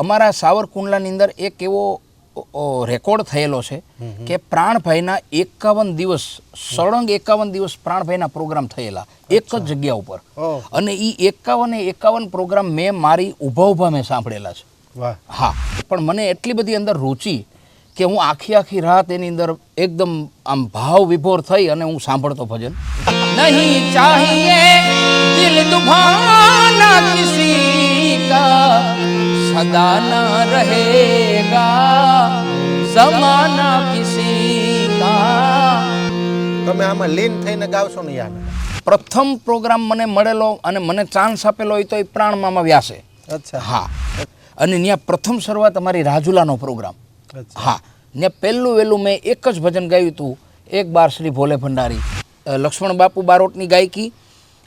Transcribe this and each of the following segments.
અમારા સાવરકુંડલાની અંદર એક એવો રેકોર્ડ થયેલો છે કે પ્રાણભાઈના 51 દિવસ સળંગ 51 દિવસ પ્રાણભાઈના પ્રોગ્રામ થયેલા એક જ જગ્યા ઉપર. અને એ 51 પ્રોગ્રામ મેં મારી ઊભા મેં સાંભળેલા છે. હા, પણ મને એટલી બધી અંદર રુચિ કે હું આખી રાત એની અંદર એકદમ આમ ભાવ વિભોર થઈ અને હું સાંભળતો ભજન. નહીં ચાહીએ દિલ દુભાના કિસી કા, સદા ન રહેગા ઝમાના કિસી કા. તમે આમાં લીન થઈને ગાવશો ને યાર. પ્રથમ પ્રોગ્રામ મને મળેલો અને મને ચાન્સ આપેલો હોય તો એ પ્રાણમામા વ્યાસે. અચ્છા. હા, અને ત્યાં પ્રથમ શરૂઆત અમારી રાજુલાનો પ્રોગ્રામ. હા, ને પહેલું વહેલું મેં એક જ ભજન ગાયું હતું, એક બાર શ્રી ભોલે ભંડારી, લક્ષ્મણ બાપુ બારોટની ગાયકી.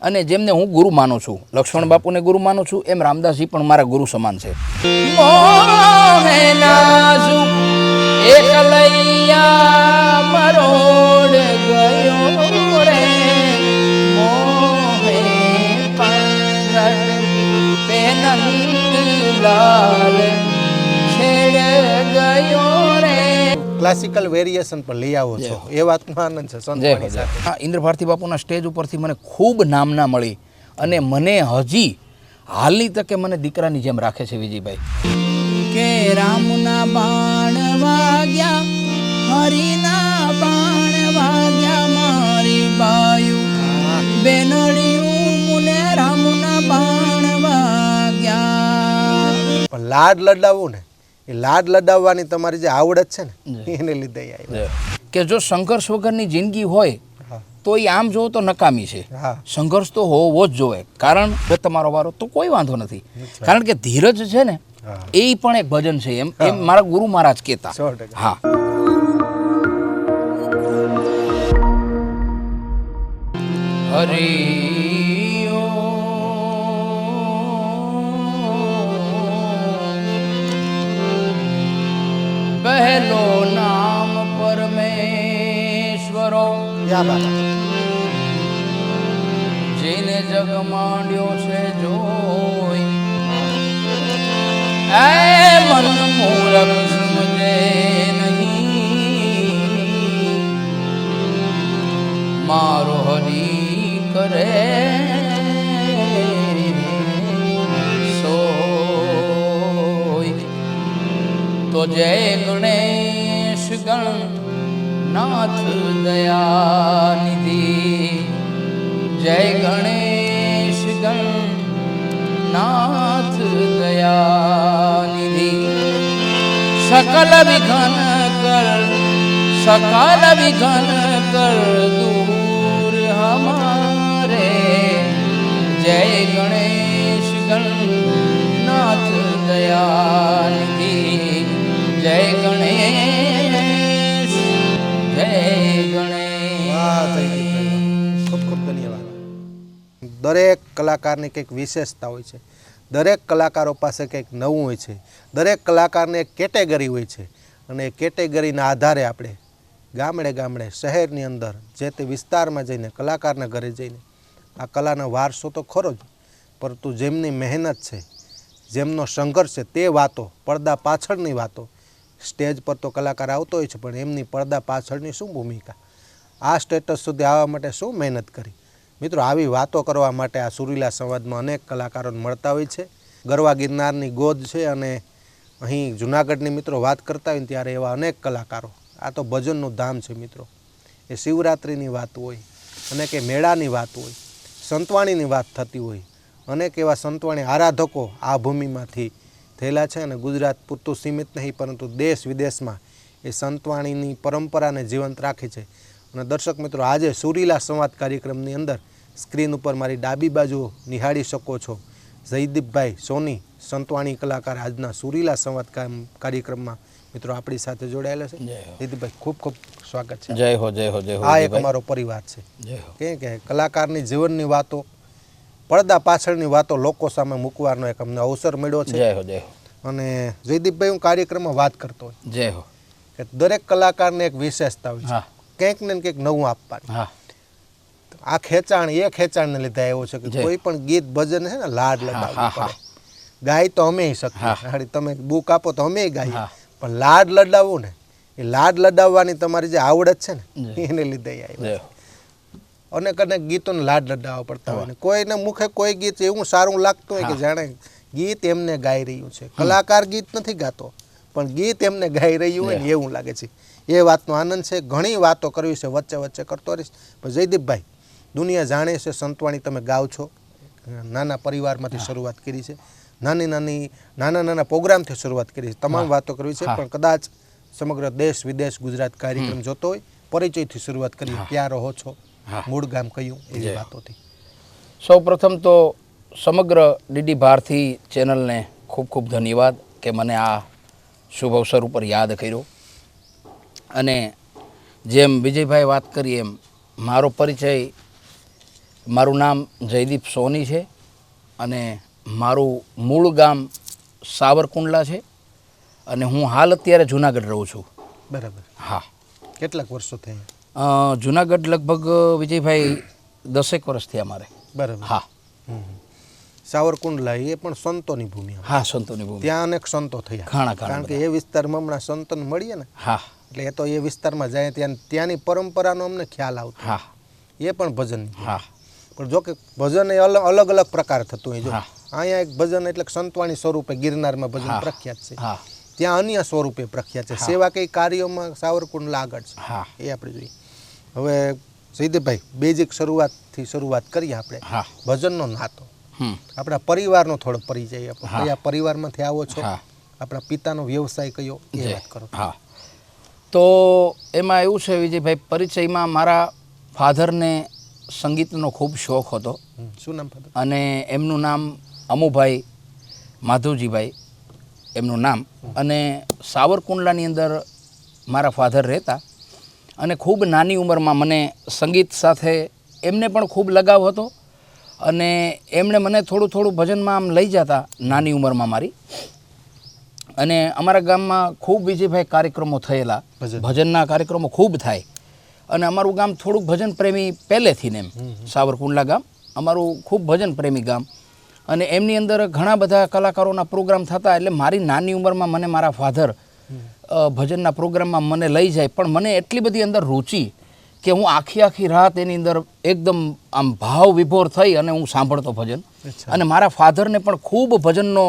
અને જેમને હું ગુરુ માનું છું, લક્ષ્મણ બાપુને ગુરુ માનું છું, એમ રામદાસજી પણ મારા ગુરુ સમાન છે. ક્લાસિકલ વેરિએશન પર લઈ આવો છો એ વાતનો આનંદ છે. હા, ઇન્દ્ર ભારતી બાપુના સ્ટેજ ઉપરથી મને ખૂબ નામના મળી અને મને હજી હાલની તકે મને દીકરાની જેમ રાખે છે વિજયભાઈ. કે રામના બાણ વાગ્યા, હરિના બાણ વાગ્યા, મારી બાયુ બેનડિયું મુને રામના બાણ વાગ્યા. પણ લાડ લડાવવું ને, એ લાડ લડાવવાની તમારી જે આવડત છે ને એને લીધે આવી. કે જો સંઘર્ષ વગરની જિંદગી હોય તો એ આમ જોવો તો નકામી છે. સંઘર્ષ તો હોવો જ જોઈએ, કારણ કે તમારો વારો તો કોઈ વાંધો નથી. કારણ કે ધીરજ છે ને એ પણ એક ભજન છે, એમ મારા ગુરુ મહારાજ કહેતા. હા, હરી પહેલો નામ પરમેશ્વરો, જેને જગ માંડ્યો છે જોઈ, એ મન મૂરખ સમજે નહીં, મારો હરી કરે તો જય ગણેશ ગણનાથ દયાનિધિ, જય ગણેશ ગણનાથ દયાનિધિ. સકલ વિઘ્ન કર દૂર હમારે, જય ગણેશ ગણનાથ દયાનિધિ, જય ગણેશ, જય ગણેશ. ખૂબ ખૂબ ધન્યવાદ. દરેક કલાકારની કંઈક વિશેષતા હોય છે, દરેક કલાકારો પાસે કંઈક નવું હોય છે, દરેક કલાકારને એક કેટેગરી હોય છે, અને એ કેટેગરીના આધારે આપણે ગામડે શહેરની અંદર જે તે વિસ્તારમાં જઈને કલાકારના ઘરે જઈને આ કલાનો વારસો તો ખરો જ, પરંતુ જેમની મહેનત છે, જેમનો સંઘર્ષ છે, તે વાતો, પડદા પાછળની વાતો. સ્ટેજ પર તો કલાકાર આવતો હોય છે, પણ એમની પડદા પાછળની શું ભૂમિકા, આ સ્ટેટસ સુધી આવવા માટે શું મહેનત કરી. મિત્રો, આવી વાતો કરવા માટે આ સુરીલા સંવાદમાં અનેક કલાકારો મળતા હોય છે. ગરવા ગિરનારની ગોદ છે અને અહીં જૂનાગઢની મિત્રો વાત કરતા હોય ને ત્યારે એવા અનેક કલાકારો. આ તો ભજનનું ધામ છે મિત્રો. એ શિવરાત્રિની વાત હોય, અનેક એ મેળાની વાત હોય, સંતવાણીની વાત થતી હોય, અનેક એવા સંતવાણી આરાધકો આ ભૂમિમાંથી થયેલા છે. અને ગુજરાત પૂરતું સીમિત નહીં, પરંતુ દેશ વિદેશમાં એ સંતવાણીની પરંપરાને જીવંત રાખી છે. અને દર્શક મિત્રો, આજે સુરીલા સંવાદ કાર્યક્રમની અંદર સ્ક્રીન ઉપર મારી ડાબી બાજુ નિહાળી શકો છો જયદીપભાઈ સોની, સંતવાણી કલાકાર, આજના સુરીલા સંવાદ કાર્યક્રમમાં મિત્રો આપણી સાથે જોડાયેલા છે. જયદીપભાઈ, ખૂબ ખૂબ સ્વાગત છે. જય હો, જય હો, જય હો. આ એક અમારો પરિવાર છે. કે કલાકારની જીવનની વાતો, પડદા પાછળની વાતો લોકો સામે મૂકવાનો એક અમને અવસર મળ્યો છે. જય હો, જય હો. અને જયદીપભાઈ, હું કાર્યક્રમમાં વાત કરતો હોય, જય હો, કે દરેક કલાકારને એક વિશેષતા હોય છે, કંઈક ને કંઈક નવું આપવાનું. આ ખેંચાણ એ ખેંચાણને લીધે આવ્યો છે કે કોઈ પણ ગીત ભજન છે ને લાડ લડાવવું પડે. ગાય તો અમે શકીએ હાડી તમે બુક આપો તો અમે ગાઈએ પણ લાડ લડાવવું ને એ લાડ લડાવવાની તમારી જે આવડત છે ને એને લીધે આવ્યા અનેક અનેક ગીતોને લાડ લડાવવા પડતા હોય ને કોઈને મુખે કોઈ ગીત એવું સારું લાગતું હોય કે જાણે ગીત એમને ગાઈ રહ્યું છે કલાકાર ગીત નથી ગાતો પણ ગીત એમને ગાઈ રહ્યું હોય ને એવું લાગે છે એ વાતનો આનંદ છે ઘણી વાતો કરવી છે વચ્ચે વચ્ચે કરતો રહીશ પણ જયદીપભાઈ દુનિયા જાણે છે સંતવાણી તમે ગાઓ છો નાના પરિવારમાંથી શરૂઆત કરી છે નાના પ્રોગ્રામથી શરૂઆત કરી છે તમામ વાતો કરવી છે પણ કદાચ સમગ્ર દેશ વિદેશ ગુજરાત કાર્યક્રમ જોતો હોય પરિચયથી શરૂઆત કરી ક્યાં રહો છો મૂળ ગામ કયું એવી વાતોથી સૌ પ્રથમ તો સમગ્ર ડીડી ભારતી ચેનલને ખૂબ ખૂબ ધન્યવાદ કે મને આ શુભ અવસર ઉપર યાદ કર્યો અને જેમ વિજયભાઈ વાત કરી એમ મારો પરિચય મારું નામ જયદીપ સોની છે અને મારું મૂળ ગામ સાવરકુંડલા છે અને હું હાલ અત્યારે જુનાગઢ રહું છું. બરાબર. હા. કેટલાક વર્ષો થયા? જુનાગઢ લગભગ વિજયભાઈ 10 વર્ષ થયા મારે. બરાબર. હા. સાવરકુંડલા એ પણ સંતોની ભૂમિ. હા, સંતોની ભૂમિ. ત્યાં અનેક સંતો થયા. કારણ કે એ વિસ્તારમાં હમણાં સંતોને મળીએ ને. હા. એટલે એ તો એ વિસ્તારમાં જાય ત્યાંની પરંપરાનો અમને ખ્યાલ આવતો. હા. એ પણ ભજન. હા. પણ જો કે ભજન એ અલગ અલગ પ્રકાર થતું હોય. જો અહીંયા એક ભજન એટલે સંતવાણી સ્વરૂપે ગિરનારમાં ભજન પ્રખ્યાત છે. હા. ત્યાં અન્ય સ્વરૂપે પ્રખ્યાત છે. સેવા કઈ કાર્યોમાં સાવરકુંડલા આગળ છે. હા. એ આપણે જોઈએ. હવે જયદીપભાઈ બેઝિક શરૂઆતથી શરૂઆત કરીએ આપણે. હા. ભજનનો નાતો. આપણા પરિવારનો થોડો પરિચય આપો. કયા પરિવારમાંથી આવો છો? આપણા પિતાનો વ્યવસાય કયો એ વાત કરો. હા. તો એમાં એવું છે વિજયભાઈ, પરિચયમાં મારા ફાધરને સંગીતનો ખૂબ શોખ હતો. શું નામ ફાધર? અને એમનું નામ અમુભાઈ માધવજીભાઈ એમનું નામ. અને સાવરકુંડલાની અંદર મારા ફાધર રહેતા અને ખૂબ નાની ઉંમરમાં મને સંગીત સાથે એમને પણ ખૂબ લગાવ હતો અને એમણે મને થોડું ભજનમાં આમ લઈ જતા નાની ઉંમરમાં મારી. અને અમારા ગામમાં ખૂબ વિજયભાઈ કાર્યક્રમો થયેલા, ભજનના કાર્યક્રમો ખૂબ થાય અને અમારું ગામ થોડુંક ભજન પ્રેમી પહેલેથી ને એમ. સાવરકુંડલા ગામ અમારું ખૂબ ભજન પ્રેમી ગામ અને એમની અંદર ઘણા બધા કલાકારોના પ્રોગ્રામ થતા. એટલે મારી નાની ઉંમરમાં મને મારા ફાધર ભજનના પ્રોગ્રામમાં મને લઈ જાય પણ મને એટલી બધી અંદર રુચિ કે હું આખી રાત એની અંદર એકદમ આમ ભાવ વિભોર થઈ અને હું સાંભળતો ભજન. અને મારા ફાધરને પણ ખૂબ ભજનનો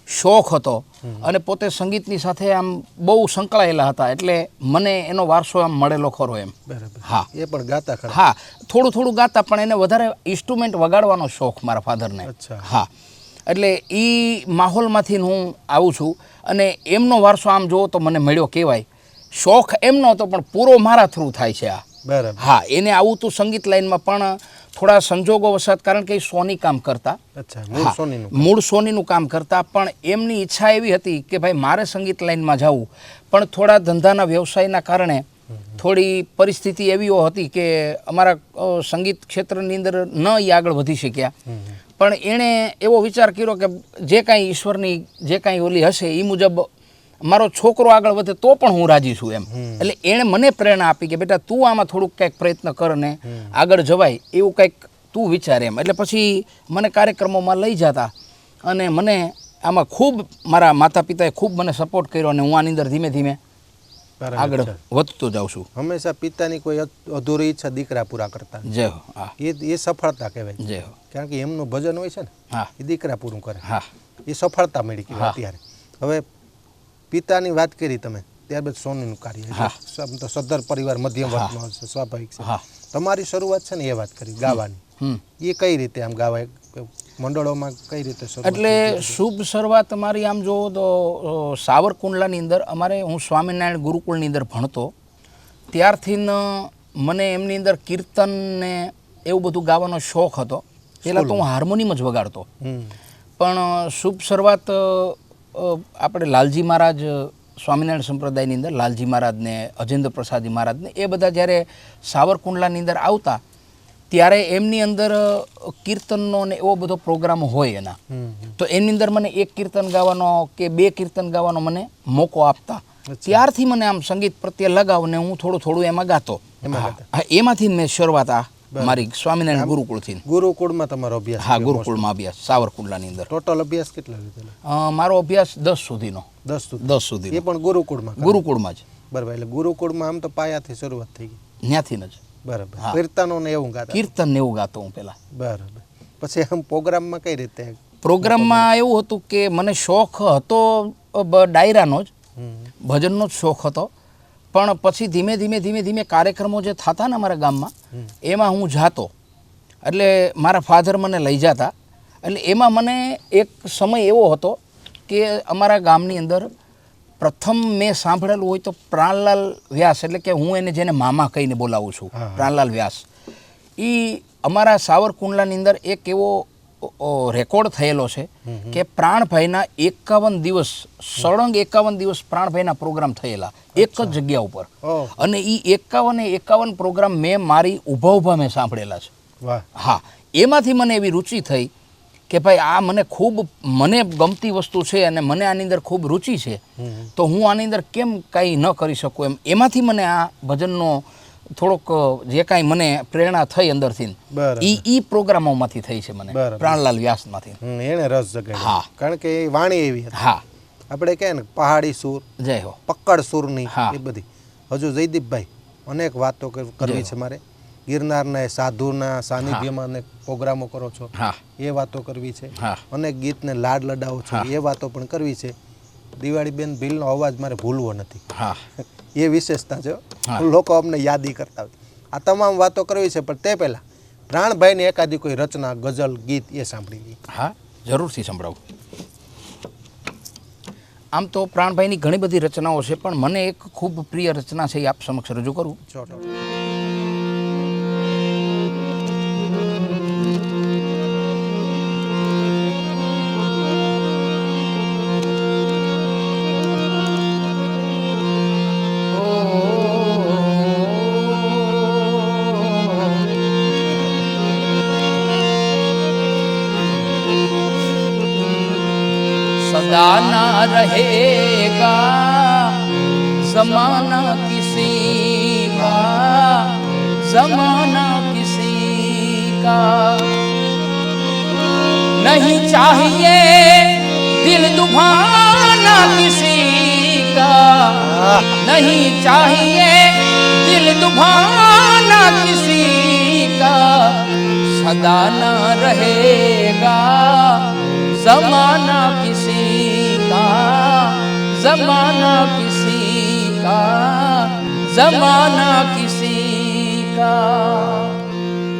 શોખ હતો અને પોતે સંગીતની સાથે આમ બહુ સંકળાયેલા હતા. એટલે મને એનો વારસો આમ મળેલો ખરો એમ. હા. એ પણ ગાતા ખરા? હા, થોડું ગાતા પણ એને વધારે ઇન્સ્ટ્રુમેન્ટ વગાડવાનો શોખ મારા ફાધરને. હા. એટલે એ માહોલમાંથી હું આવું છું અને એમનો વારસો આમ જોવો તો મને મળ્યો કહેવાય. શોખ એમનો હતો પણ પૂરો મારા થ્રુ થાય છે આ. બરાબર. હા. એને આવું તું સંગીત લાઈનમાં પણ થોડા સંજોગો વસાત, કારણ કે એ સોની કામ કરતા. મૂળ સોનીનું કામ કરતા પણ એમની ઈચ્છા એવી હતી કે ભાઈ મારે સંગીત લાઈનમાં જવું પણ થોડા ધંધાના વ્યવસાયના કારણે થોડી પરિસ્થિતિ એવી હતી કે અમારા સંગીત ક્ષેત્રની અંદર ન એ આગળ વધી શક્યા. પણ એણે એવો વિચાર કર્યો કે જે કાંઈ ઈશ્વરની જે કાંઈ ઓલી હશે એ મુજબ મારો છોકરો આગળ વધે તો પણ હું રાજી છું એમ. એટલે એણે મને પ્રેરણા આપી કે બેટા તું આમાં થોડુંક કંઈક પ્રયત્ન કર ને આગળ જવાય એવું કંઈક તું વિચાર એમ. એટલે પછી મને કાર્યક્રમોમાં લઈ જતા અને મને આમાં ખૂબ મારા માતા પિતાએ ખૂબ મને સપોર્ટ કર્યો અને હું આની અંદર ધીમે ધીમે આગળ વધતો જાઉં છું. હંમેશા પિતાની કોઈ અધૂરી ઈચ્છા દીકરા પૂરા કરતા. જય હો. હા. એ સફળતા કહેવાય. જય હો. કારણ કે એમનું ભજન હોય છે ને. હા. એ દીકરા પૂરું કરે. હા. એ સફળતા મળી કહેવાય અત્યારે. હવે પિતાની વાત કરી તમે, ત્યારબાદ સોનીનું કાર્ય. તો સદ્ધર પરિવાર મધ્યમ વર્ગનો સ્વાભાવિક છે. તમારી શરૂઆત છે ને એ વાત કરી ગાવાની. એ કઈ રીતે આમ ગાવાય મંડળોમાં કઈ રીતે શરૂઆત? એટલે શુભ શરૂઆત મારી આમ જોવો તો સાવરકુંડલાની અંદર અમારે હું સ્વામિનારાયણ ગુરુકુળની અંદર ભણતો ત્યારથી મને એમની અંદર કીર્તન ને એવું બધું ગાવાનો શોખ હતો. પહેલાં તો હું હાર્મોનિયમ જ વગાડતો પણ શુભ શરૂઆત આપણે લાલજી મહારાજ સ્વામિનારાયણ સંપ્રદાયની અંદર લાલજી મહારાજને અજેન્દ્ર પ્રસાદી મહારાજને એ બધા જ્યારે સાવરકુંડલાની અંદર આવતા ત્યારે એમની અંદર કીર્તનનો ને એવો બધો પ્રોગ્રામ હોય એના. તો એની અંદર મને એક કીર્તન ગાવાનો કે 2 કીર્તન ગાવાનો મને મોકો આપતા. ત્યારથી મને આમ સંગીત પ્રત્યે લગાવ ને હું થોડું એમાં ગાતો. એમાંથી મેં શરૂઆત મારી સ્વામિનારાયણ ગુરુકુળથી. ગુરુકુળમાં તમારો અભ્યાસ? હા, ગુરુકુળમાં અભ્યાસ સાવરકુંડલાની અંદર. ટોટલ અભ્યાસ કેટલા લીધેલો? મારો અભ્યાસ 10 સુધીનો. 10 સુધી? એ પણ ગુરુકુળમાં? ગુરુકુળમાં જ. બરાબર. એટલે ગુરુકુળમાં આમ તો પાયાથી શરૂઆત થઈ ગઈ? ત્યાંથી જ. બરાબર. કીર્તનો ને એવું ગાતા? કીર્તન ને એવું ગાતો હું પહેલા. બરાબર. પછી આમ પ્રોગ્રામમાં કઈ રીતે? પ્રોગ્રામમાં એવું હતું કે મને શોખ હતો ડાયરાનો જ, ભજનનો જ શોખ હતો. પણ પછી ધીમે ધીમે કાર્યક્રમો જે થતા ને અમારા ગામમાં, એમાં હું જાતો. એટલે મારા ફાધર મને લઈ જતા. એટલે એમાં મને એક સમય એવો હતો કે અમારા ગામની અંદર પ્રથમ મેં સાંભળેલું હોય તો પ્રાણલાલ વ્યાસ, એટલે કે હું એને જેને મામા કહીને બોલાવું છું, પ્રાણલાલ વ્યાસ, એ અમારા સાવરકુંડલાની અંદર એક એવો રેકોર્ડ થયેલો છે કે પ્રાણભાઈના 51 દિવસ, સળંગ 51 દિવસ પ્રાણભાઈના પ્રોગ્રામ થયેલા એક જ જગ્યા ઉપર. અને એ 51 પ્રોગ્રામ મેં મારી ઊભા મેં સાંભળેલા છે. હા, એમાંથી મને એવી રુચિ થઈ કે ભાઈ આ મને ગમતી વસ્તુ છે અને મને આની અંદર ખૂબ રુચિ છે, તો હું આની અંદર કેમ કાંઈ ન કરી શકું એમાંથી મને આ ભજનનો થોડોક જે કાંઈ મને પ્રેરણા થઈ અંદરથી, ઈ પ્રોગ્રામોમાંથી થઈ છે મને, પ્રાણલાલ વ્યાસમાંથી. એને રસ જગાડ્યો. હા, કારણ કે એ વાણી એવી હતી. હા, આપણે કહે ને પહાડી સૂર, જય હો, પકડ સૂરની, એ બધી. હજુ જયદીપભાઈ અનેક વાતો કરવી છે મારે. ગિરનારના એ સાધુના સાનિધ્યમાં અનેક પ્રોગ્રામો કરો છો, એ વાતો કરવી છે. અનેક ગીતને લાડ લડાવો છો, એ વાતો પણ કરવી છે. દિવાળીબેન ભીલનો અવાજ મારે ભૂલવો નથી. એ વિશેષતા છે, લોકો અમને યાદી કરતા હોય. આ તમામ વાતો કરવી છે, પણ તે પહેલાં પ્રાણભાઈની એકાદી કોઈ રચના, ગઝલ, ગીત એ સાંભળી લઈએ. હા, જરૂરથી સંભળાવું. આમ તો પ્રાણભાઈની ઘણી બધી રચનાઓ છે, પણ મને એક ખૂબ પ્રિય રચના છે, એ આપ સમક્ષ રજૂ કરું. सदा ना रहेगा जमाना किसी का, जमाना किसी का नहीं चाहिए दिल दुभाना किसी का, नहीं चाहिए दिल दुभाना किसी का, सदा ना रहेगा ज़माना किसी का, ज़माना किसी का, ज़माना किसी का.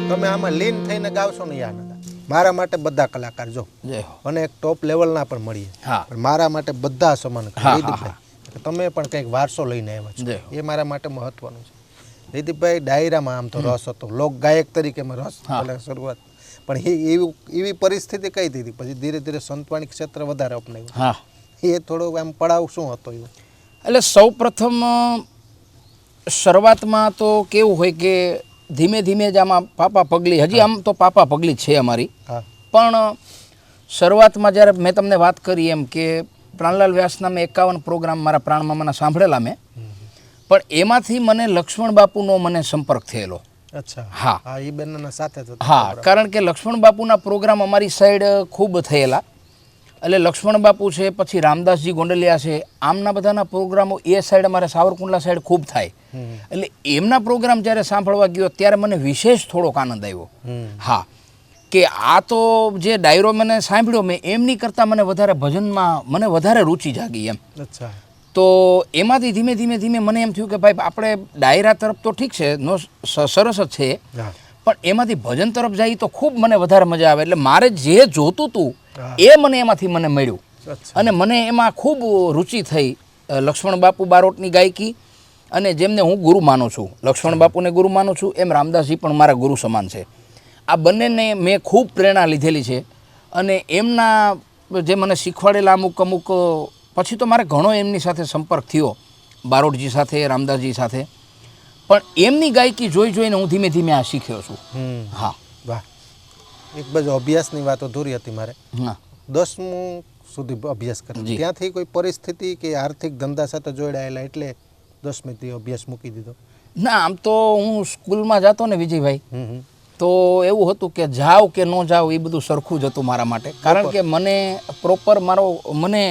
તમે આમાં લીન થઈને ગાવશો ને યાર, મારા માટે બધા કલાકાર જો અને એક ટોપ લેવલના પણ મળીએ, પણ મારા માટે બધા સમાન. તમે પણ કંઈક વારસો લઈને આવ્યા છો, એ મારા માટે મહત્વનું છે. જયદીપભાઈ ડાયરામાં આમ તો રસ હતો, લોક ગાયક તરીકે રસ શરૂઆત, પણ એવી પરિસ્થિતિ કઈ હતી, પછી ધીરે ધીરે સંતવાણી ક્ષેત્ર વધારે અપનાવ્યું. એ થોડો આમ પડાવ શું હતો એવું? એટલે સૌ પ્રથમ શરૂઆતમાં તો કેવું હોય કે ધીમે ધીમે જ આમાં પાપા પગલી, હજી આમ તો પાપા પગલી છે અમારી, પણ શરૂઆતમાં જ્યારે મેં તમને વાત કરી એમ કે પ્રાણલાલ વ્યાસના મેં 51 પ્રોગ્રામ મારા પ્રાણમામાના સાંભળેલા મેં, પણ એમાંથી મને લક્ષ્મણ બાપુનો મને સંપર્ક થયેલો. અચ્છા. હા, એ બંનેના સાથે. હા, કારણ કે લક્ષ્મણ બાપુના પ્રોગ્રામ અમારી સાઈડ ખૂબ થયેલા. એટલે લક્ષ્મણ બાપુ છે, પછી રામદાસજી ગોંડલિયા છે, આમના બધાના પ્રોગ્રામો એ સાઈડ અમારે સાવરકુંડલા સાઈડ ખૂબ થાય. એટલે એમના પ્રોગ્રામ જ્યારે સાંભળવા ગયો ત્યારે મને વિશેષ થોડોક આનંદ આવ્યો. હા, કે આ તો જે ડાયરો મને સાંભળ્યો મેં, એમની કરતાં મને વધારે ભજનમાં મને વધારે રુચિ જાગી એમ. અચ્છા. તો એમાંથી ધીમે ધીમે મને એમ થયું કે ભાઈ આપણે ડાયરા તરફ તો ઠીક છે, સરસ જ છે, પણ એમાંથી ભજન તરફ જાય તો ખૂબ મને વધારે મજા આવે. એટલે મારે જે જોતું હતું એ મને એમાંથી મને મળ્યું અને મને એમાં ખૂબ રુચિ થઈ. લક્ષ્મણ બાપુ બારોટની ગાયકી, અને જેમને હું ગુરુ માનું છું, લક્ષ્મણ બાપુને ગુરુ માનું છું, એમ રામદાસજી પણ મારા ગુરુ સમાન છે. આ બંનેને મેં ખૂબ પ્રેરણા લીધેલી છે અને એમના જે મને શીખવાડેલા અમુક પછી તો મારે ઘણો એમની સાથે સંપર્ક થયો, બારોટજી સાથે, રામદાસજી સાથે, પણ એમની ગાયકી જોઈને હું ધીમે ધીમે આ શીખ્યો છું. હા, વાહ. એક બાજુ અભ્યાસની વાત અધૂરી હતી મારે. 10મું સુધી અભ્યાસ કર્યો, ત્યાંથી કોઈ પરિસ્થિતિ કે આર્થિક ધંધા સાથે જોડાયેલા એટલે 10મીથી અભ્યાસ મૂકી દીધો? ના, આમ તો હું સ્કૂલમાં જતો ને વિજયભાઈ, તો એવું હતું કે જાવ કે ન જાવ એ બધું સરખું જ હતું મારા માટે, કારણ કે મને પ્રોપર મને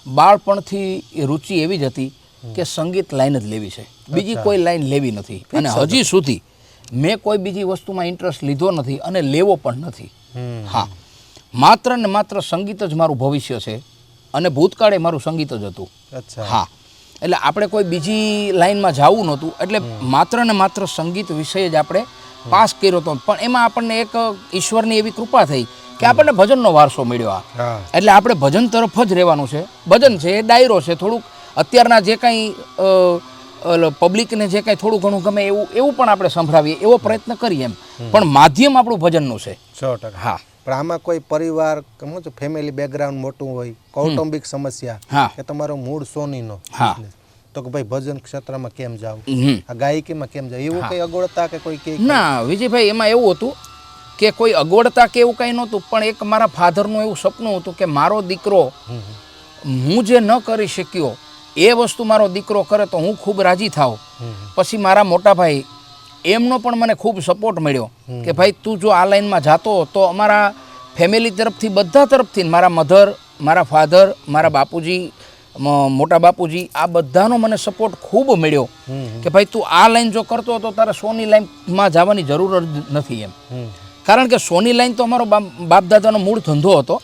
બાળપણથી રુચિ એવી જ હતી કે સંગીત લાઈન જ લેવી છે, બીજી કોઈ લાઈન લેવી નથી. અને હજી સુધી મેં કોઈ બીજી વસ્તુમાં ઇન્ટરેસ્ટ લીધો નથી અને લેવો પણ નથી. હા, માત્ર ને માત્ર સંગીત જ મારું ભવિષ્ય છે અને ભૂતકાળે મારું સંગીત જ હતું. હા, એટલે આપણે કોઈ બીજી લાઈનમાં જવું નહોતું, એટલે માત્ર ને માત્ર સંગીત વિષય જ આપણે પાસ કર્યો હતો. પણ એમાં આપણને એક ઈશ્વરની એવી કૃપા થઈ કે આપણને ભજનનો વારસો મળ્યો. એટલે આપણે ભજન તરફ જ રહેવાનું છે. ભજન છે એ ડાયરો છે, થોડુંક અત્યારના જે કાંઈ પબ્લિકને જે કાંઈ થોડું ઘણું ગમે એવું પણ આપણે સંભળાવીએ એવો પ્રયત્ન કરીએ એમ, પણ માધ્યમ આપણું ભજનનું છે. 100%. હા, પણ આમાં કોઈ પરિવાર ફેમિલી બેકગ્રાઉન્ડ મોટું હોય, કૌટુંબિક સમસ્યા કે તમારો મૂળ સોનીનો તો કે ભાઈ ભજન ક્ષેત્રમાં કેમ જાવ, આ ગાયકીમાં કેમ જાવ, એવું કઈ અગવડતા કે કોઈ કે? ના વિજયભાઈ, એમાં એવું હતું કે કોઈ અગવડતા કે એવું કંઈ નહોતું, પણ એક મારા ફાધરનું એવું સપનું હતું કે મારો દીકરો હું જે ન કરી શક્યો એ વસ્તુ મારો દીકરો કરે તો હું ખૂબ રાજી થાઉં. પછી મારા મોટા ભાઈ એમનો પણ મને ખૂબ સપોર્ટ મળ્યો કે ભાઈ તું જો આ લાઈનમાં જાતો તો અમારા ફેમિલી તરફથી, બધા તરફથી, મારા મધર, મારા ફાધર, મારા બાપુજી, મોટા બાપુજી, આ બધાનો મને સપોર્ટ ખૂબ મળ્યો કે ભાઈ તું આ લાઈન જો કરતો તો તારે સોની લાઈનમાં જવાની જરૂર જ નથી એમ. કારણ કે સોની લાઈન તો અમારો બાપદાદાનો મૂળ ધંધો હતો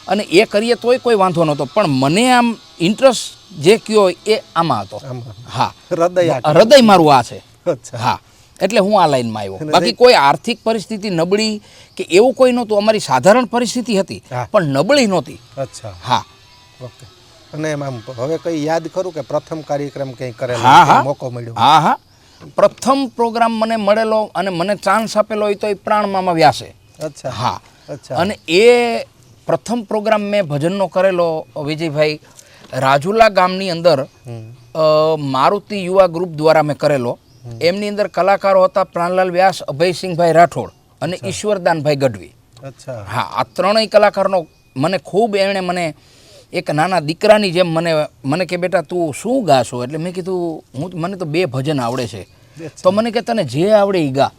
અને એ કરીએ તોય કોઈ વાંધો નહોતો, પણ મને આમ ઇન્ટરેસ્ટ જે કયો એ આમાં હતો. હા, હૃદય મારું આ છે. હા, એટલે હું આ લાઈનમાં આવ્યો. બાકી કોઈ આર્થિક પરિસ્થિતિ નબળી કે એવું કોઈ નહોતું. અમારી સાધારણ પરિસ્થિતિ હતી પણ નબળી નહોતી. હા, ઓકે. અને એમાં હવે કઈ યાદ કરું કે પ્રથમ કાર્યક્રમ કંઈ કરેલો, મોકો મળ્યો? હા હા, પ્રથમ પ્રોગ્રામ મને મળેલો અને મને ચાન્સ આપેલો હોય તો એ પ્રાણમામા વ્યાસે. હા, અને એ પ્રથમ પ્રોગ્રામ મેં ભજનનો કરેલો વિજયભાઈ રાજુલા ગામની અંદર મારુતિ યુવા ગ્રુપ દ્વારા મેં કરેલો. એમની અંદર કલાકારો હતા પ્રાણલાલ વ્યાસ, અભયસિંહભાઈ રાઠોડ અને ઈશ્વરદાનભાઈ ગઢવી. હા, આ ત્રણેય કલાકારનો મને ખૂબ, એમણે મને એક નાના દીકરાની જેમ મને કે બેટા તું શું ગાશો? એટલે મેં કીધું મને તો 2 ભજન આવડે છે. તો મને કે તને જે આવડે એ ગા.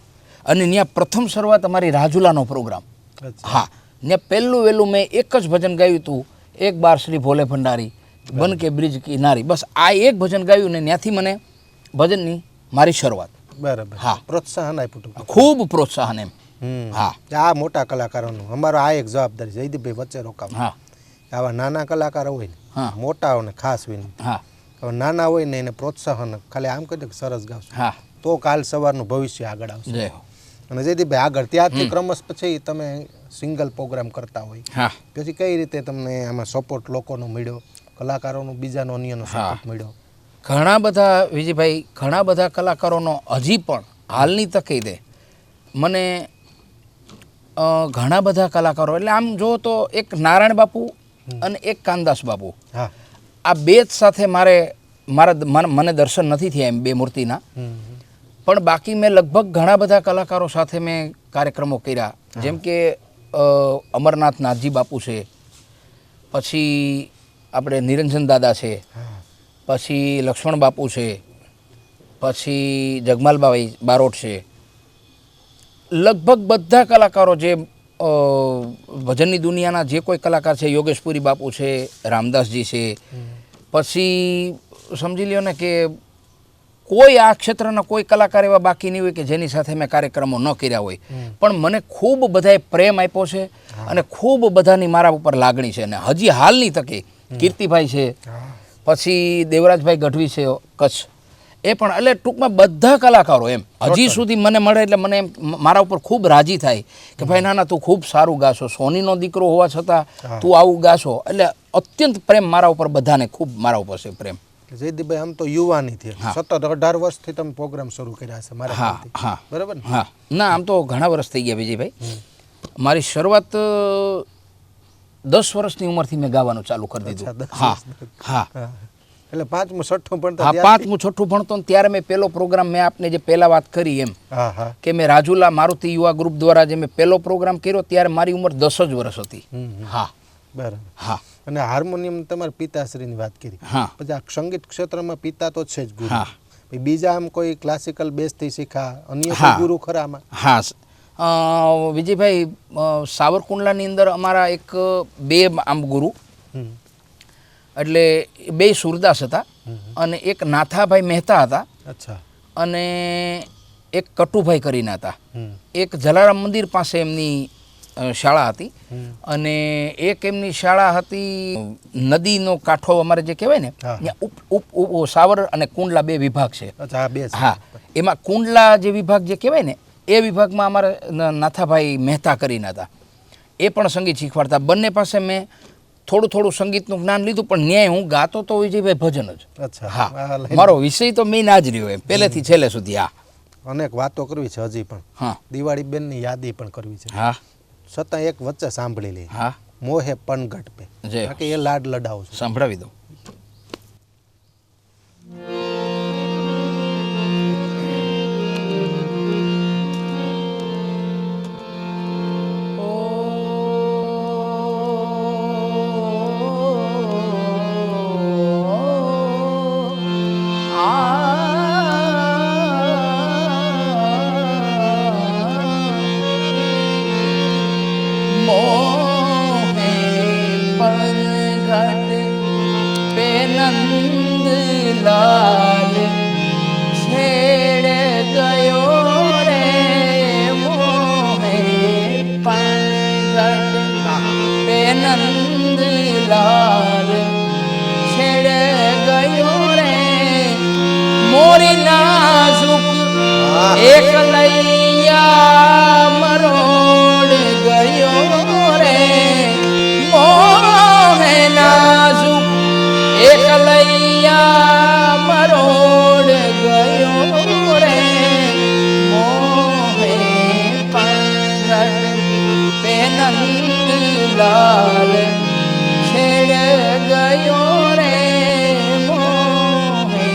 અને ત્યાં પ્રથમ શરૂઆત અમારી રાજુલાનો પ્રોગ્રામ. હા, ને પહેલું વહેલું મેં એક જ ભજન ગાયું હતું, એક બાર શ્રી ભોલે ભંડારી બન કે બ્રિજ કી નારી. બસ આ એક ભજન ગાયું ને ત્યાંથી મને ભજનની મારી શરૂઆત. બરાબર. હા, પ્રોત્સાહન આપ્યું, ખૂબ પ્રોત્સાહન એમ. હા, આ મોટા કલાકારોનું અમારો આ એક જવાબદારી છે. જયદીપભાઈ વચ્ચે રોકાવ. હા, આવા નાના કલાકારો હોય ને, મોટાઓને ખાસ વિનંતી. હા, હવે નાના હોય ને એને પ્રોત્સાહન ખાલી આમ કહી દે કે સરસ ગાવશો, હા, તો કાલ સવારનું ભવિષ્ય આગળ આવશે. જય હો. અને જયદીપભાઈ આગળ ત્યાંથી ક્રમશ પછી તમે સિંગલ પ્રોગ્રામ કરતા હોય, હા, પછી કઈ રીતે તમને આમાં સપોર્ટ લોકોનો મળ્યો, કલાકારોનો બીજાનો અન્યનો સપોર્ટ મળ્યો? ઘણા બધા વિજયભાઈ, ઘણા બધા કલાકારોનો હજી પણ હાલની તકે દે મને ઘણા બધા કલાકારો, એટલે આમ જો તો એક નારાયણ બાપુ અને એક કાનદાસ બાપુ, આ 2 જ સાથે મને દર્શન નથી થયા એમ 2 મૂર્તિના. પણ બાકી મેં લગભગ ઘણા બધા કલાકારો સાથે મેં કાર્યક્રમો કર્યા, જેમ કે અમરનાથ નાથજી બાપુ છે, પછી આપણે નિરંજન દાદા છે, પછી લક્ષ્મણ બાપુ છે, પછી જગમાલભાઈ બારોટ છે. લગભગ બધા કલાકારો જે ભજનની દુનિયાના જે કોઈ કલાકાર છે, યોગેશપુરી બાપુ છે, રામદાસજી છે, પછી સમજી લ્યો ને કે કોઈ આ ક્ષેત્રના કોઈ કલાકાર એવા બાકી નહીં હોય કે જેની સાથે મેં કાર્યક્રમો ન કર્યા હોય. પણ મને ખૂબ બધાએ પ્રેમ આપ્યો છે અને ખૂબ બધાની મારા ઉપર લાગણી છે. અને હજી હાલની તકે કીર્તિભાઈ છે, પછી દેવરાજભાઈ ગઢવી છે કચ્છ, એ પણ, એટલે ટૂંકમાં બધા કલાકારો એમ હજી સુધી મને મળે એટલે મને મારા ઉપર ખૂબ રાજી થાય કે ભાઈ નાના તું ખૂબ સારું ગાશો, સોનીનો દીકરો હોવા છતાં તું આવું ગાશો. એટલે અત્યંત પ્રેમ મારા ઉપર બધાને ખૂબ મારા ઉપર છે પ્રેમ. જયદીપભાઈ આમ તો યુવાની થી 17-18 વર્ષથી તમે પ્રોગ્રામ શરૂ કર્યા છે મારા ખ્યાલથી. હા, બરાબર ને? હા, ના આમ તો ઘણા વર્ષ થઈ ગયા વિજયભાઈ. મારી શરૂઆત 10 વર્ષની ઉંમરથી મેં ગાવાનું ચાલુ કરી દીધું. હા, હા, એટલે 5મું 6ઠું ભણતો? હા, 5મું 6ઠું ભણતો ત્યારે મેં પહેલો પ્રોગ્રામ, મેં આપને જે પહેલા વાત કરી એમ કે મેં રાજુલા મારુતિ યુવા ગ્રુપ દ્વારા જે મેં પહેલો પ્રોગ્રામ કર્યો ત્યારે મારી ઉંમર 10 જ વર્ષ હતી. હા, બરાબર. હા, અને હાર્મોનિયમ તમારા પિતાશ્રીની વાત કરી, પછી આ સંગીત ક્ષેત્રમાં પિતા તો છે જ ગુરુ, બીજા આમ કોઈ ક્લાસિકલ બેઝથી શીખા, અન્ય કોઈ ગુરુ ખરા આમાં? હા, વિજયભાઈ સાવરકુંડલાની અંદર અમારા એક બે આમ ગુરુ હમ. એટલે બે સુરદાસ હતા અને એક નાથાભાઈ મહેતા હતા અચ્છા. અને એક કટુભાઈ કરીને હતા. હમ. એક જલારામ મંદિર પાસે એમની શાળા હતી અને એક એમની શાળા હતી નદીનો કાંઠો અમારે જે કહેવાય ને હા. ત્યાં સાવર અને કુંડલા બે વિભાગ છે. અચ્છા આ બે છે. હા, એમાં કુંડલા જે વિભાગ જે કહેવાય ને એ વિભાગમાં અમારા નાથાભાઈ મહેતા કરીને હતા. એ પણ સંગીત શીખવાડતા. બંને પાસે મેં થોડું થોડું સંગીતનું જ્ઞાન લીધું, પણ ન્યાય હું ગાતો તો વિજયભાઈ ભજન જ. અચ્છા. હા, આ લઈને મારો વિષય તો મેં ના જ રહ્યો એમ પહેલેથી છેલ્લે સુધી. હા અનેક વાતો કરવી છે હજી પણ. હા દિવાળી બેનની યાદી પણ કરવી છે. હા છતાં એક વચ્ચે સાંભળી લઈએ. હા, મોહે પનઘટ પે. જય કારણ કે એ લાડ લડાવ છે. સંભળાવી દઉં. મોહે પનઘટ પે નંદલાલ છેડ ગયો રે. મોહે પનઘટ પે નંદલાલ છેડ ગયો રે. મોરી નાજુક એક લૈયા મરોડ ગયો રે. મોહે નાજુક એક લૈયા મરોડ ગયો રે. મોહે પનઘટ પે નંદલાલ છેડ ગયો રે. મોહે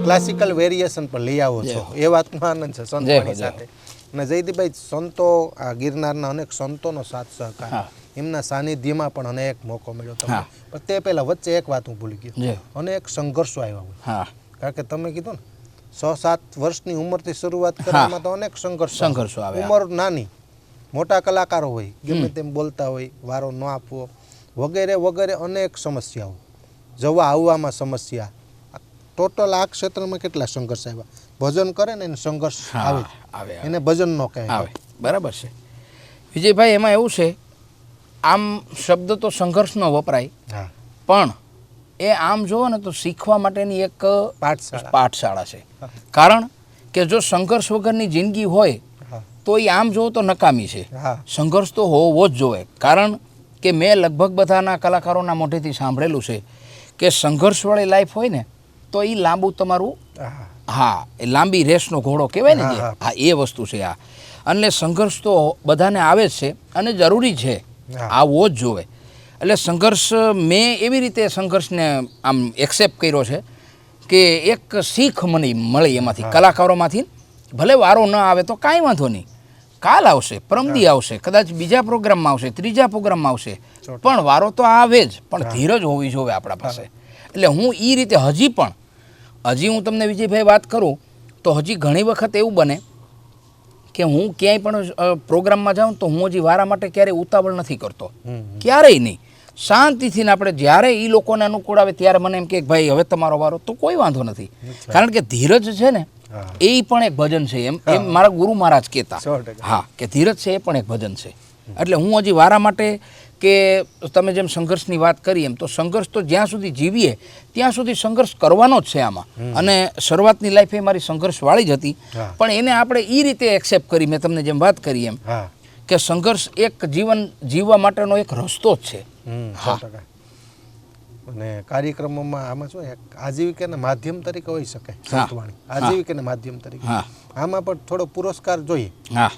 ક્લાસિકલ વેરિએશન પણ લઈ આવો છો એ વાતનો આનંદ છે સંતોની જય. સાથે. અને જયદીપભાઈ સંતો આ ગિરનારના અનેક સંતોનો સાથ સહકાર હા. એમના સાનિધ્યમાં પણ અનેક મોકો મળ્યો તમને. હા. પણ તે પહેલા વચ્ચે એક વાત હું ભૂલી ગયો. જય. અનેક સંઘર્ષો આવ્યા હોય. હા, કારણ કે તમે કીધું ને 6-7 વર્ષની ઉંમરથી શરૂઆત કરવામાં તો અનેક સંઘર્ષો આવે. ઉંમર નાની, મોટા કલાકારો હોય ગમે તેમ બોલતા હોય, વારો ન આપવો વગેરે વગેરે અનેક સમસ્યાઓ, જવા આવવામાં સમસ્યા. ટોટલ આ ક્ષેત્રમાં કેટલા સંઘર્ષ આવ્યા. ભજન કરે ને એને સંઘર્ષ આવે જ. આવે એને ભજન ન કહેવાય. આવે, બરાબર છે વિજયભાઈ. એમાં એવું છે, આમ શબ્દ તો સંઘર્ષનો વપરાય, હા. પણ એ આમ જુઓ ને તો શીખવા માટેની એક પાઠશાળા. છે. કારણ કે જો સંઘર્ષ વગરની જિંદગી હોય હા. તો એ આમ જુઓ તો નકામી છે. હા. સંઘર્ષ તો હોવો જ જોઈએ. કારણ કે મેં લગભગ બધાના કલાકારોના મોઢેથી સાંભળેલું છે કે સંઘર્ષવાળી લાઈફ હોય ને તો એ લાંબુ તમારું, હા. હા, એ લાંબી રેસનો ઘોડો કહેવાય ને જે, હા. હા, એ વસ્તુ છે આ. અને સંઘર્ષ તો બધાને આવે જ છે અને જરૂરી છે, હા. આવવો જ જોવે. એટલે સંઘર્ષ મેં એવી રીતે સંઘર્ષને આમ એક્સેપ્ટ કર્યો છે કે એક શીખ મને મળી એમાંથી, કલાકારોમાંથી. ભલે વારો ન આવે તો કાંઈ વાંધો નહીં, કાલ આવશે, પરમદી આવશે, કદાચ બીજા પ્રોગ્રામમાં આવશે, ત્રીજા પ્રોગ્રામમાં આવશે, પણ વારો તો આવે જ. પણ ધીરજ હોવી જોઈએ આપણા પાસે. એટલે હું એ રીતે હજી હું તમને વિજયભાઈ વાત કરું તો હજી ઘણી વખત એવું બને કે હું ક્યાંય પણ પ્રોગ્રામમાં જાઉં તો હું હજી વારા માટે ક્યારેય ઉતાવળ નથી કરતો, ક્યારેય નહીં. શાંતિથી ને આપણે જ્યારે એ લોકોને અનુકૂળ આવે ત્યારે મને એમ કે ભાઈ હવે તમારો વારો, તો કોઈ વાંધો નથી. કારણ કે ધીરજ છે ને એ પણ એક ભજન છે. એમ મારા ગુરુ મહારાજ કહેતા. હા, કે ધીરજ છે એ પણ એક ભજન છે. એટલે હું હજી વારા માટે કે તમે જેમ સંઘર્ષની વાત કરી એમ, તો સંઘર્ષ તો જ્યાં સુધી જીવીએ ત્યાં સુધી સંઘર્ષ કરવાનો જ છે આમાં. અને શરૂઆતની લાઈફ એ મારી સંઘર્ષવાળી જ હતી, પણ એને આપણે એ રીતે એક્સેપ્ટ કરી, મેં તમને જેમ વાત કરી એમ, કે સંઘર્ષ એક જીવન જીવવા માટેનો એક રસ્તો જ છે. હા. અને કાર્યક્રમોમાં આમાં શું આજીવિકાના માધ્યમ તરીકે હોઈ શકે સંતવાણી, આજીવિકાના માધ્યમ તરીકે. આમાં પણ થોડો પુરસ્કાર જોઈએ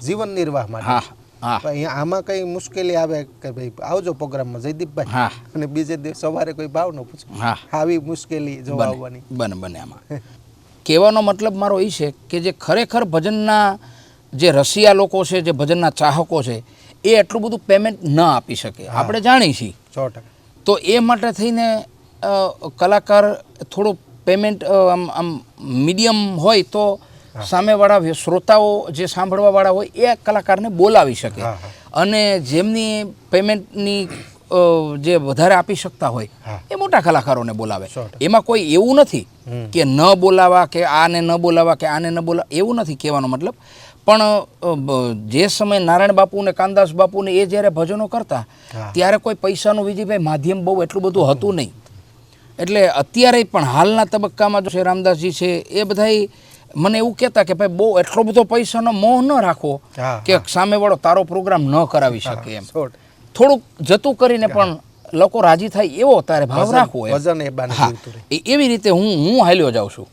જીવન નિર્વાહ માટે. આમાં કઈ મુશ્કેલી આવે કે ભાઈ આવજો પ્રોગ્રામમાં જયદીપભાઈ, અને બીજે દિવસ સવારે કોઈ ભાવ ન પૂછે, આવી મુશ્કેલી જોવા આવવાની બને આમાં. કહેવાનો મતલબ મારો એ છે કે જે ખરેખર ભજનના જે રસિયા લોકો છે, જે ભજનના ચાહકો છે, એ એટલું બધું પેમેન્ટ ન આપી શકે, આપણે જાણીએ છીએ. 100%. તો એ માટે થઈને કલાકાર થોડો પેમેન્ટ આમ મીડિયમ હોય તો સામેવાળા શ્રોતાઓ જે સાંભળવાવાળા હોય એ કલાકારને બોલાવી શકે. અને જેમની પેમેન્ટની જે વધારે આપી શકતા હોય એ મોટા કલાકારોને બોલાવે. એમાં કોઈ એવું નથી કે ન બોલાવા કે આને ન બોલાવા કે આને ન બોલાવા, એવું નથી કહેવાનો મતલબ. પણ જે સમયે નારાયણ બાપુ ને કાનદાસ બાપુ ને એ જ્યારે ભજનો કરતા ત્યારે કોઈ પૈસાનું વિજયભાઈ માધ્યમ બહુ એટલું બધું હતું નહીં. એટલે અત્યારે પણ હાલના તબક્કામાં જો રામદાસજી છે એ બધાય મને એવું કહેતા કે ભાઈ બહુ એટલો બધો પૈસાનો મોહ ન રાખો કે સામેવાળો તારો પ્રોગ્રામ ન કરાવી શકે એમ. થોડુંક જતું કરીને પણ લોકો રાજી થાય એવો તારે ભાવ રાખવો એવી રીતે હું હાલ્યો જાઉં છું.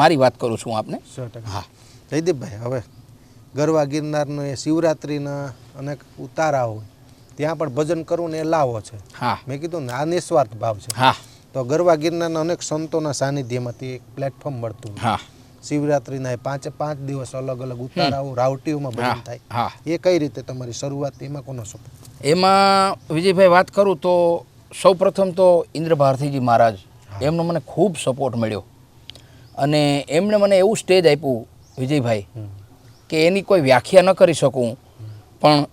મારી વાત કરું છું આપને. હા જયદીપભાઈ, હવે ગરવા ગિરનારનો એ શિવરાત્રિના અનેક ઉતારા હોય ત્યાં પણ ભજન કરવું ને એ લાવો છે. હા, મેં કીધું ને આ નિસ્વાર્થ ભાવ છે. હા, તો ગરવા ગિરનારના અનેક સંતોના સાનિધ્યમાંથી એક પ્લેટફોર્મ મળતું. હા, શિવરાત્રિના એ 5 દિવસ અલગ અલગ ઉતારાઓ રાવટીઓમાં ભજન થાય. હા, એ કઈ રીતે તમારી શરૂઆત, એમાં કોનો સપોર્ટ? એમાં વિજયભાઈ વાત કરું તો સૌ પ્રથમ તો ઇન્દ્ર ભારતીજી મહારાજ, એમનો મને ખૂબ સપોર્ટ મળ્યો. અને એમણે મને એવું સ્ટેજ આપ્યું વિજયભાઈ કે એની કોઈ વ્યાખ્યા ન કરી શકું. પણ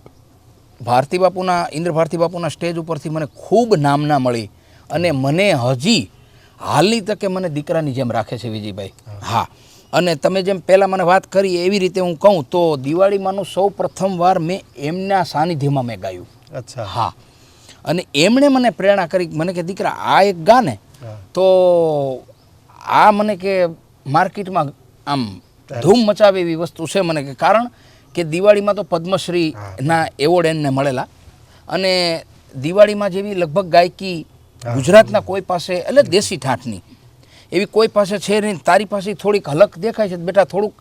ભારતી બાપુના, ઇન્દ્ર ભારતી બાપુના સ્ટેજ ઉપરથી મને ખૂબ નામના મળી. અને મને હજી હાલની તકે મને દીકરાની જેમ રાખે છે વિજયભાઈ. હા, અને તમે જેમ પહેલાં મને વાત કરી એવી રીતે હું કહું તો દિવાળીમાંનું સૌ પ્રથમવાર મેં એમના સાનિધ્યમાં મેં ગાયું. અચ્છા. હા, અને એમણે મને પ્રેરણા કરી, મને કે દીકરા આ એક ગા ને તો આ મને કે માર્કેટમાં આમ ધૂમ મચાવે એવી વસ્તુ છે. મને કે કારણ કે દિવાળીમાં તો પદ્મશ્રીના એવોર્ડ એમને મળેલા, અને દિવાળીમાં જેવી લગભગ ગાયકી ગુજરાતના કોઈ પાસે, એટલે દેશી ઠાઠની એવી કોઈ પાસે છે નહીં. તારી પાસે થોડીક હલક દેખાય છે, બેટા થોડુંક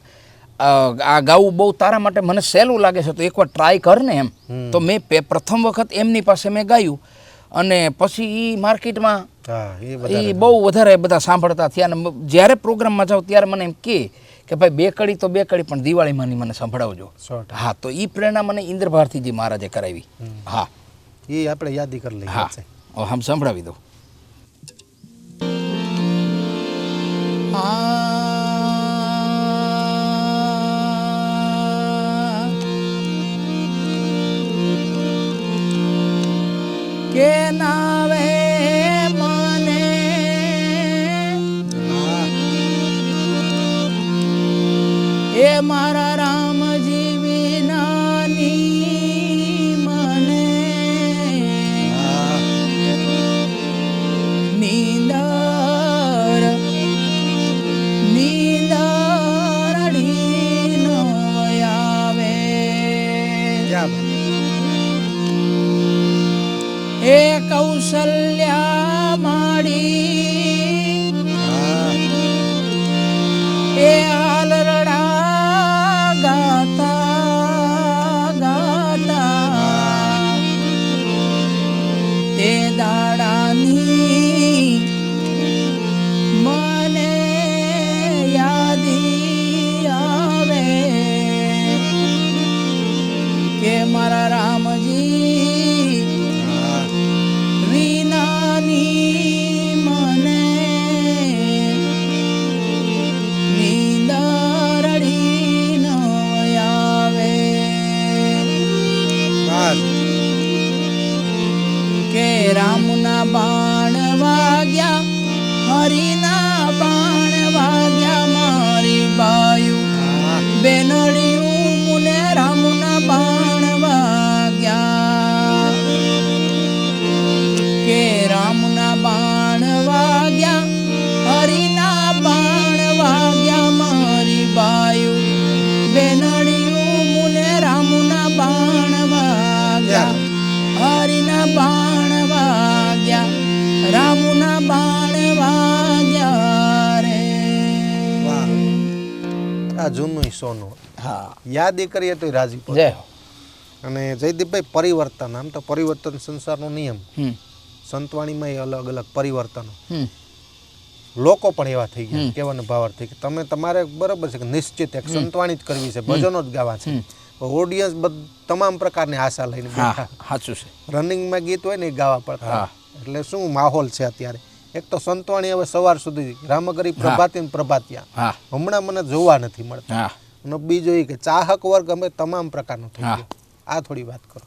આ ગાવું બહુ તારા માટે મને સહેલું લાગે છે તો એકવાર ટ્રાય કર ને એમ. તો મેં પ્રથમ વખત એમની પાસે મેં ગાયું, અને પછી એ માર્કેટમાં એ બહુ વધારે બધા સાંભળતા થયા. અને જ્યારે પ્રોગ્રામમાં જાઉં ત્યારે મને એમ કે ભાઈ બે કડી તો બે કડી પણ દિવાળીમાંની મને સંભળાવજો. હા, તો એ પ્રેરણા મને ઇન્દ્ર ભારતીજી મહારાજે કરાવી. હા, એ આપણે યાદી કરી લઈએ. હા, હમ સંભળાવી દો. કે નાવે મને એ મારા રામજી વિનાની મને નીંદર નીંદરડી નો આવે. એ કૌશલ્યા માડી એ આલરડા ગાતા ગાતા તે દાડાની મને યાદી આવે કે મારા રામજી વિનાની મને નીંદરડી ન આવે. કે રામના બાણ વાગ્યા, હરિના બાણ વાગ્યા, મારી બાયું બેનડિયું મુને રામના બાણ વાગ્યા. કે રામના બાણ વાગ્યા, હરિના બાણ વાગ્યા, મારી બાયું બેનડિયું મુને રામના બાણ વાગ્યા, હરિના બાણ વાગ્યા, રામના બાણ વાગ્યા રે. આ જૂનું સોનું. હા, યાદી કરીએ તો રાજી પડે. જય હો. અને જયદીપભાઈ, પરિવર્તન, આમ તો પરિવર્તન સંસારનો નિયમ. સંતવાણીમાં અલગ અલગ પરિવર્તનો. લોકો પણ એવા થઈ ગયા, કહેવાનો ભાવાર્થ થઈ કે તમે તમારે બરાબર છે કે નિશ્ચિત એક સંતવાણી જ કરવી છે, ભજનો જ ગાવા છે. ઓડિયન્સ તમામ પ્રકારની આશા લઈને બેઠા. સાચું છે. રનિંગમાં ગીત હોય ને એ ગાવા પડતા. એટલે શું માહોલ છે અત્યારે એક તો સંતવાણી હવે સવાર સુધી રામગરી પ્રભાતી ને પ્રભાતિયા હા હમણાં મને જોવા નથી મળતા. હા અને બીજું એ કે ચાહક વર્ગ અમે તમામ પ્રકારનો થઈ હા. ગયો. આ થોડી વાત કરો.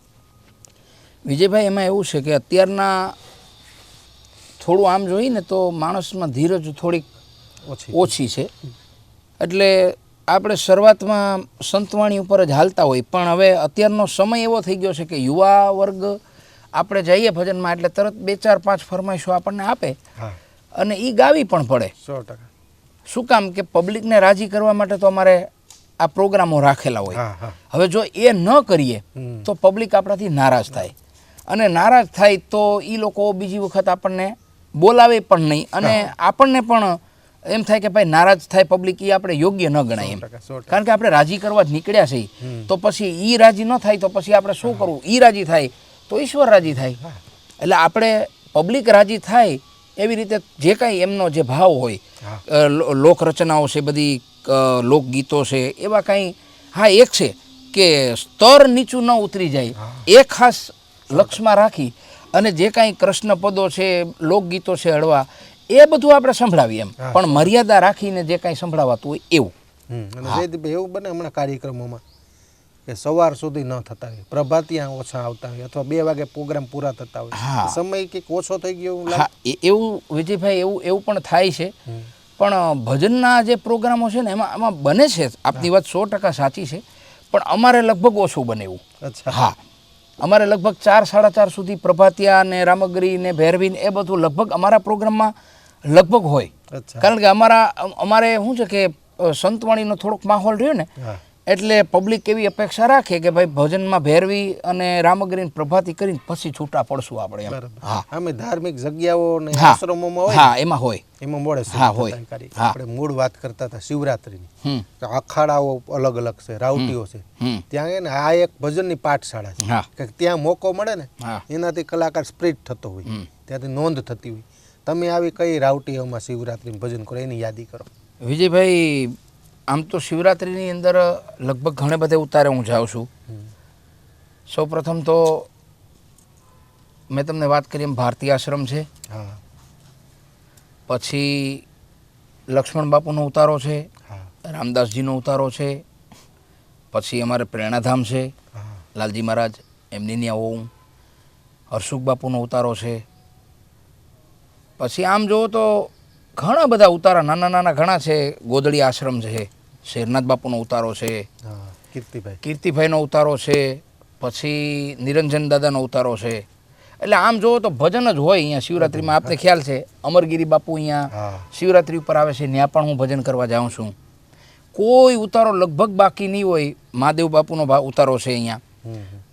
વિજયભાઈ, એમાં એવું છે કે અત્યારના થોડું આમ જોઈએ ને તો માણસમાં ધીરજ થોડીક ઓછી છે. એટલે આપણે શરૂઆતમાં સંતવાણી ઉપર જ હાલતા હોય, પણ હવે અત્યારનો સમય એવો થઈ ગયો છે કે યુવા વર્ગ આપણે જઈએ ભજનમાં એટલે તરત 2 4 5 ફરમાઈશો આપણને આપે હા અને એ ગાવી પણ પડે. 100%. શું કામ કે પબ્લિકને રાજી કરવા માટે તો અમારે આ પ્રોગ્રામો રાખેલા હોય. હા હા હવે જો એ ન કરીએ તો પબ્લિક આપણાથી નારાજ થાય, અને નારાજ થાય તો એ લોકો બીજી વખત આપણને બોલાવે પણ નહીં, અને આપણને પણ એમ થાય કે ભાઈ નારાજ થાય પબ્લિક, એ આપણે યોગ્ય ન ગણાય એમ. 100%. કારણ કે આપણે રાજી કરવા જ નીકળ્યા છીએ, તો પછી એ રાજી ન થાય તો પછી આપણે શું કરવું? એ રાજી થાય તો ઈશ્વર રાજી થાય. એટલે આપણે પબ્લિક રાજી થાય એવી રીતે જે કાંઈ એમનો જે ભાવ હોય, લોકરચનાઓ છે, બધી લોકગીતો છે, એવા કાંઈ હા એક છે કે સ્તર નીચું ન ઉતરી જાય એ ખાસ લક્ષ્યમાં રાખી અને જે કાંઈ કૃષ્ણ પદો છે, લોકગીતો છે હળવા, એ બધું આપણે સંભળાવીએ એમ, પણ મર્યાદા રાખીને જે કાંઈ સંભળાવાતું હોય એવું. અને જયદીપભાઈ એવું બને હમણાં કાર્યક્રમોમાં કે સવાર સુધી ન થતા હોય, પ્રભાતિયા ઓછા આવતા હોય, અથવા 2 વાગે પ્રોગ્રામ પૂરા થતા હોય, સમય કંઈક ઓછો થઈ ગયો એવું લાગે. હા એવું વિજયભાઈ, એવું પણ થાય છે. પણ ભજનના જે પ્રોગ્રામો છે ને એમાં બને છે, આપની વાત 100% સાચી છે, પણ અમારે લગભગ ઓછું બને એવું. અચ્છા. હા, અમારે લગભગ 4 સાડા 4 સુધી પ્રભાતિયા ને રામગરી ને ભૈરવી ને એ બધું લગભગ અમારા પ્રોગ્રામમાં લગભગ હોય. અચ્છા. કારણ કે અમારે શું છે કે સંતવાણીનો થોડોક માહોલ રહ્યો ને, હા એટલે પબ્લિક એવી અપેક્ષા રાખે કે ભાઈ ભજનમાં ભૈરવી અને રામગરી પ્રભાતી કરીને પછી છૂટા પડશું આપણે એમ. બરાબર. હા અમે ધાર્મિક જગ્યાઓ ને હા. આશ્રમોમાં હોય હા એમાં હોય. એમાં મળે છે. હા, હોય. આપણે મૂળ વાત કરતા હતા શિવરાત્રીની. હમ તો અખાડાઓ અલગ અલગ છે, રાવટીઓ છે. હમ ત્યાં છે ને આ એક ભજનની પાઠશાળા છે. હા કે ત્યાં મોકો મળે ને હા એનાથી કલાકાર સ્પ્રિટ થતો હોય, ત્યાંથી નોંધ થતી હોય. તમે આવી કઈ રાવટીઓમાં શિવરાત્રીનું ભજન કરો એની યાદી કરો. વિજયભાઈ, આમ તો શિવરાત્રિની અંદર લગભગ ઘણે બધે ઉતારે હું જાઉં છું. સૌ પ્રથમ તો મેં તમને વાત કરી એમ ભારતી આશ્રમ છે, હા પછી લક્ષ્મણ બાપુનો ઉતારો છે, હા રામદાસજીનો ઉતારો છે, પછી અમારે પ્રેરણાધામ છે, હા લાલજી મહારાજ એમની ત્યાં હોઉં, હરસુખ બાપુનો ઉતારો છે. પછી આમ જુઓ તો ઘણા બધા ઉતારા નાના નાના ઘણા છે. ગોદડી આશ્રમ છે, શેરનાથ બાપુનો ઉતારો છે, હા કીર્તિભાઈ. કીર્તિભાઈનો ઉતારો છે, પછી નિરંજન દાદાનો ઉતારો છે. એટલે આમ જુઓ તો ભજન જ હોય અહીંયા શિવરાત્રિમાં. આપને ખ્યાલ છે અમરગીરી બાપુ અહીંયા હા શિવરાત્રિ ઉપર આવે છે, ત્યાં પણ હું ભજન કરવા જાઉં છું. કોઈ ઉતારો લગભગ બાકી નહીં હોય. મહાદેવ બાપુનો ઉતારો છે અહીંયા.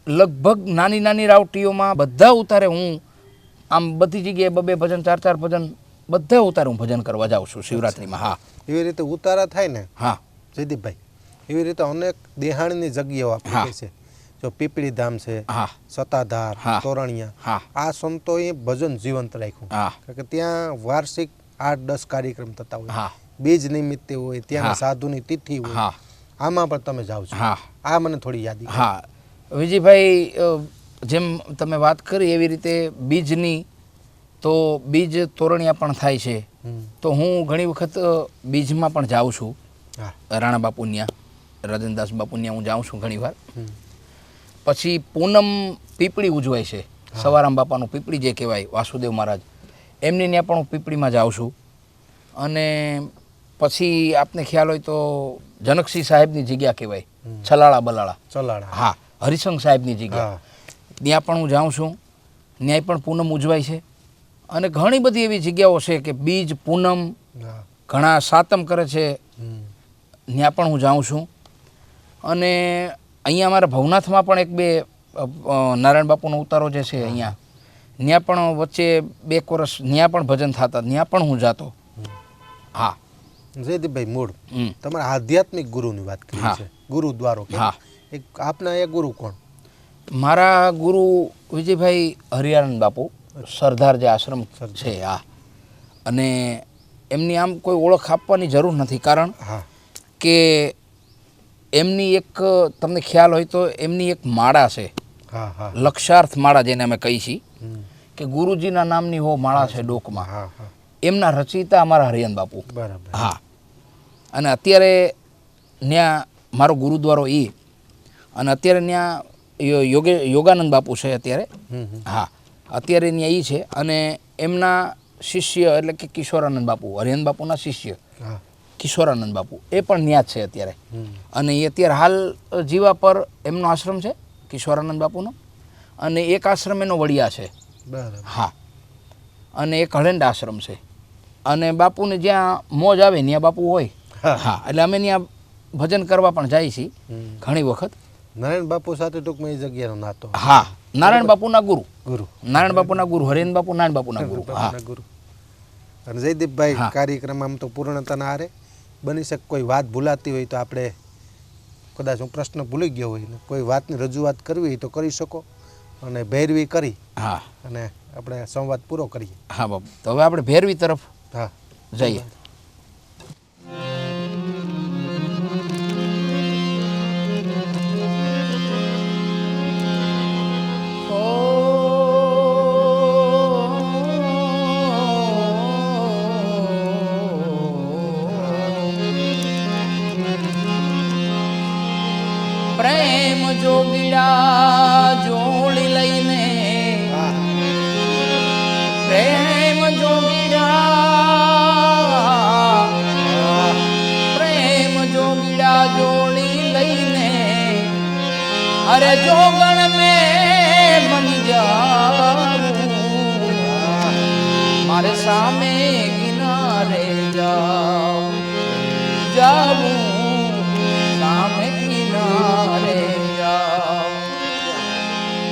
લગભગ નાની નાની રાવટીઓમાં બધા ઉતારે હું આમ બધી જગ્યાએ 2 ભજન 4 ભજન બધા ઉતારે હું ભજન કરવા જાઉં છું શિવરાત્રિમાં. હા એવી રીતે ઉતારા થાય ને હા જયદીપભાઈ, એવી રીતે અનેક દેહાણની જગ્યાઓ આપણી છે. જો પીપળી ધામ છે, હા સતાધાર, હા. તોરણિયા, હા આ સંતોએ ભજન જીવંત રાખ્યું. હા કારણ કે ત્યાં વાર્ષિક 8-10 કાર્યક્રમ થતા હોય, હા બીજ નિમિત્તે હોય, ત્યાં હા. સાધુની તિથિ હોય, હા આમાં પણ તમે જાઓ છો. હા આ મને થોડી યાદી કરો. હા વિજયભાઈ, જેમ તમે વાત કરી એવી રીતે બીજની તો બીજ તોરણિયા પણ થાય છે. તો હું ઘણી વખત બીજમાં પણ જાઉં છું. હા રાણા બાપુન્યા, રાજનદાસ બાપુન્યા હું જાઉં છું ઘણીવાર. હમ. પછી પૂનમ પીપળી ઉજવાય છે, સવારામ બાપાનું પીપળી જે કહેવાય, વાસુદેવ મહારાજ એમની ત્યાં પણ હું પીપળીમાં જાઉં છું. અને પછી આપને ખ્યાલ હોય તો જનકસિંહ સાહેબની જગ્યા કહેવાય, છલાળા બલાળા. ચલાડા. હા, હરિસંગ સાહેબની જગ્યા, હા ત્યાં પણ હું જાઉં છું. ત્યાંય પણ પૂનમ ઉજવાય છે. અને ઘણી બધી એવી જગ્યાઓ છે કે બીજ, પૂનમ, હા ઘણા સાતમ કરે છે, ત્યાં પણ હું જાઉં છું. અને અહીંયા અમારા ભવનાથમાં પણ 1-2 નારાયણ બાપુનો ઉતારો જે છે અહીંયા, ત્યાં પણ વચ્ચે 2 વર્ષ ત્યાં પણ ભજન થતા, ત્યાં પણ હું જાતો. હા જયદીપભાઈ, મૂળ હમ તમારા આધ્યાત્મિક ગુરુની વાત કરી હા. છે, ગુરુદ્વારો કે હા. એક આપના એ ગુરુ કોણ? મારા ગુરુ વિજયભાઈ હરિયાનંદ બાપુ, સરદાર જે આશ્રમ છે. હા, અને એમની આમ કોઈ ઓળખ આપવાની જરૂર નથી, કારણ હા કે એમની એક તમને ખ્યાલ હોય તો એમની એક માળા છે, હા લક્ષાર્થ માળા જેને અમે કહી છીએ, હમ. કે ગુરુજીના નામની હો માળા છે ડોકમાં. હા હા એમના રચયિતા અમારા હરિયન બાપુ. બરાબર. હા, અને અત્યારે ત્યાં મારો ગુરુદ્વારો એ, અને અત્યારે ત્યાં યોગાનંદ બાપુ છે અત્યારે. હા, અત્યારે ત્યાં એ છે, અને એમના શિષ્ય એટલે કે કિશોરાનંદ બાપુ, હરિયન બાપુના શિષ્ય હા. કિશોરાનંદ બાપુ એ પણ ત્યાં જ છે અત્યારે. અને એ અત્યારે હાલ જીવા પર એમનો આશ્રમ છે કિશોરાનંદ બાપુનો, અને એક આશ્રમ એનો વડિયા છે. બરાબર. હા, અને એક હળેંડા આશ્રમ છે. અને બાપુને જ્યાં મોજ આવે ત્યાં બાપુ હોય. હા, એટલે અમે ત્યાં ભજન કરવા પણ જાય છીએ ઘણી વખત. નારાયણ બાપુ સાથે ટૂંકમાં એ જગ્યાનો નાતો. હા, નારાયણ બાપુના ગુરુ. ગુરુ. નારાયણ બાપુના ગુરુ, હરિયન બાપુ નારાયણ બાપુના ગુરુ. હા. ગુરુ. અને જયદીપભાઈ, કાર્યક્રમ આમ તો પૂર્ણતાના આરે બની શકે કોઈ વાત ભૂલાતી હોય તો આપણે, કદાચ હું પ્રશ્ન ભૂલી ગયો હોય ને કોઈ વાતની રજૂઆત કરવી હોય તો કરી શકો, અને ભેરવી કરી હા, અને આપણે સંવાદ પૂરો કરીએ. હા બાપુ, તો હવે આપણે ભેરવી તરફ હા જઈએ. પ્રેમ જોગીડા જોડી લઈને, પ્રેમ જોગીડા, પ્રેમ જોગીડા જોડી લઈને, અરે જોગણ મેં બની જાઉં, મારે સામે કિનારે જાઉં, સામે કિનારે જાઉં.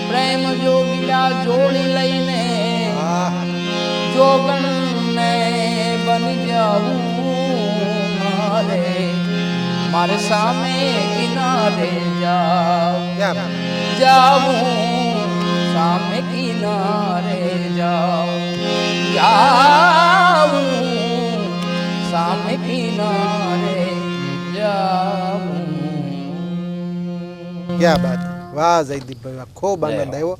પ્રેમ જોગીડા જોડી લઈને જોગણ ને બની જાઉં, મારે સામે કિનારે જાઉં, સામે કિનારે જાઉં, સામે કિનારે જાઉં. ક્યાં બાત. વાહ જયદીપભાઈ, વાહ, ખૂબ આનંદ આવ્યો.